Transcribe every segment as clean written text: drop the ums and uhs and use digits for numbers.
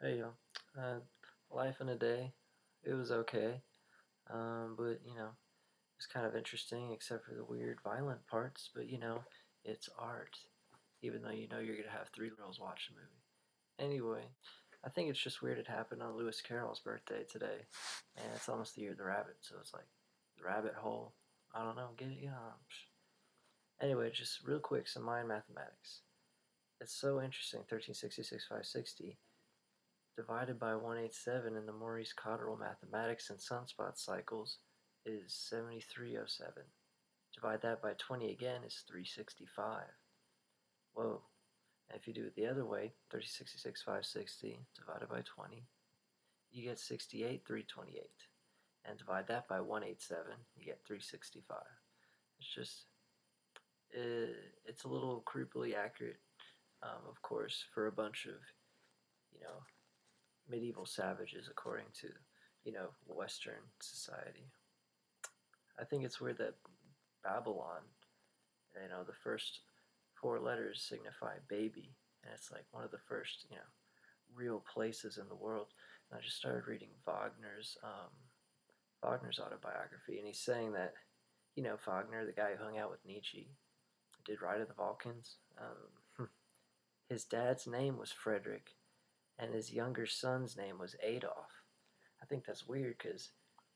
Hey yo, life in a day, it was okay, but it's kind of interesting except for the weird violent parts, but it's art, even though you're gonna have three girls watch the movie. Anyway, I think it's just weird it happened on Lewis Carroll's birthday today, and it's almost the year of the rabbit, so it's like, the rabbit hole, I don't know, get it? Yeah. Anyway, just real quick, some Mayan mathematics. It's so interesting, 1366, 560, divided by 187 in the Maurice Cotterill mathematics and sunspot cycles is 7307. Divide that by 20 again is 365. Whoa. And if you do it the other way, 3066 560 divided by 20, you get 68 328. And divide that by 187, you get 365. It's just, it's a little creepily accurate, of course, for a bunch of, you know, medieval savages according to, Western society. I think it's weird that Babylon, the first four letters signify baby, and it's like one of the first, real places in the world. And I just started reading Wagner's autobiography, and he's saying that, Wagner, the guy who hung out with Nietzsche, did Ride of the Balkans. His dad's name was Frederick, and his younger son's name was Adolf. I think that's weird because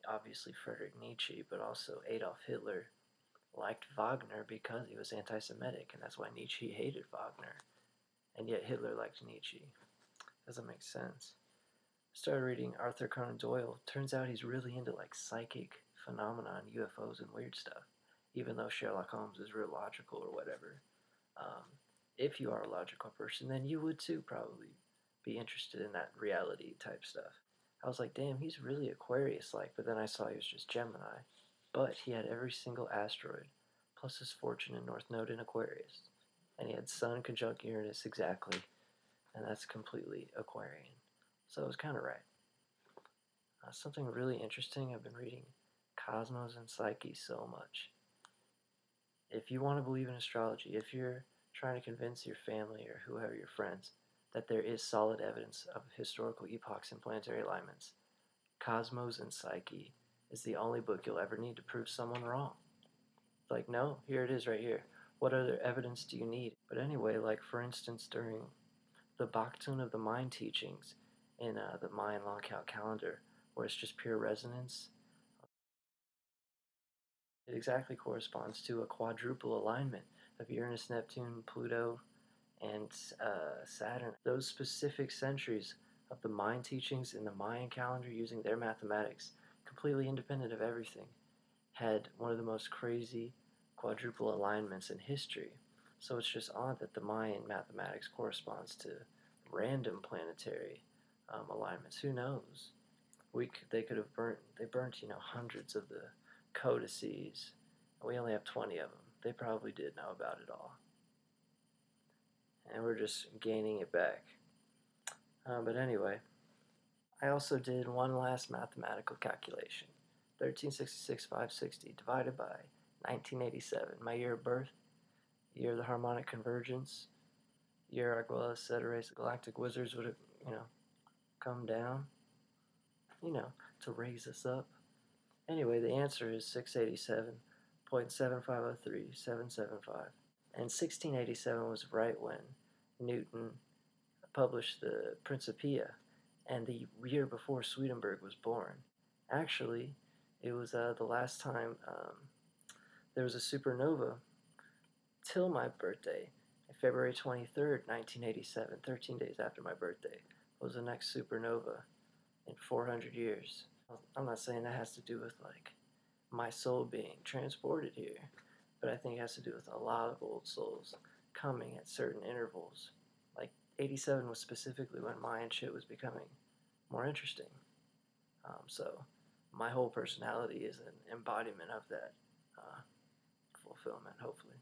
obviously Friedrich Nietzsche, but also Adolf Hitler liked Wagner because he was anti-Semitic, and that's why Nietzsche hated Wagner. And yet Hitler liked Nietzsche. Doesn't make sense. Started reading Arthur Conan Doyle. Turns out he's really into like psychic phenomena and UFOs and weird stuff, even though Sherlock Holmes is real logical or whatever. Um, if you are a logical person, then you would too probably be interested in that reality type stuff. I was like, damn, he's really Aquarius-like, but then I saw he was just Gemini. But he had every single asteroid, plus his fortune and North Node in Aquarius. And he had Sun conjunct Uranus exactly, and that's completely Aquarian. So it was kind of right. Something really interesting, I've been reading Cosmos and Psyche so much. If you want to believe in astrology, if you're trying to convince your family or whoever your friends that there is solid evidence of historical epochs and planetary alignments, Cosmos and Psyche is the only book you'll ever need to prove someone wrong. Like, no, here it is right here. What other evidence do you need? But anyway, like for instance, during the Baktun of the Mind teachings in the Mayan long count calendar, where it's just pure resonance, it exactly corresponds to a quadruple alignment of Uranus, Neptune, Pluto, and Saturn. Those specific centuries of the Mayan teachings in the Mayan calendar using their mathematics, completely independent of everything, had one of the most crazy quadruple alignments in history. So it's just odd that the Mayan mathematics corresponds to random planetary alignments. Who knows? They could have burnt hundreds of the codices. We only have 20 of them. They probably did know about it all, and we're just gaining it back. But anyway, I also did one last mathematical calculation. 1366 560 divided by 1987, my year of birth, year of the harmonic convergence, year Aguila Ceteris Galactic Wizards would have, come down, to raise us up. Anyway, the answer is 687.7503.775. And 1687 was right when Newton published the Principia, and the year before Swedenborg was born. Actually, it was the last time there was a supernova till my birthday, February 23rd, 1987, 13 days after my birthday, was the next supernova in 400 years. I'm not saying that has to do with like my soul being transported here, but I think it has to do with a lot of old souls coming at certain intervals. Like 87 was specifically when Mayan shit was becoming more interesting. So my whole personality is an embodiment of that fulfillment, hopefully.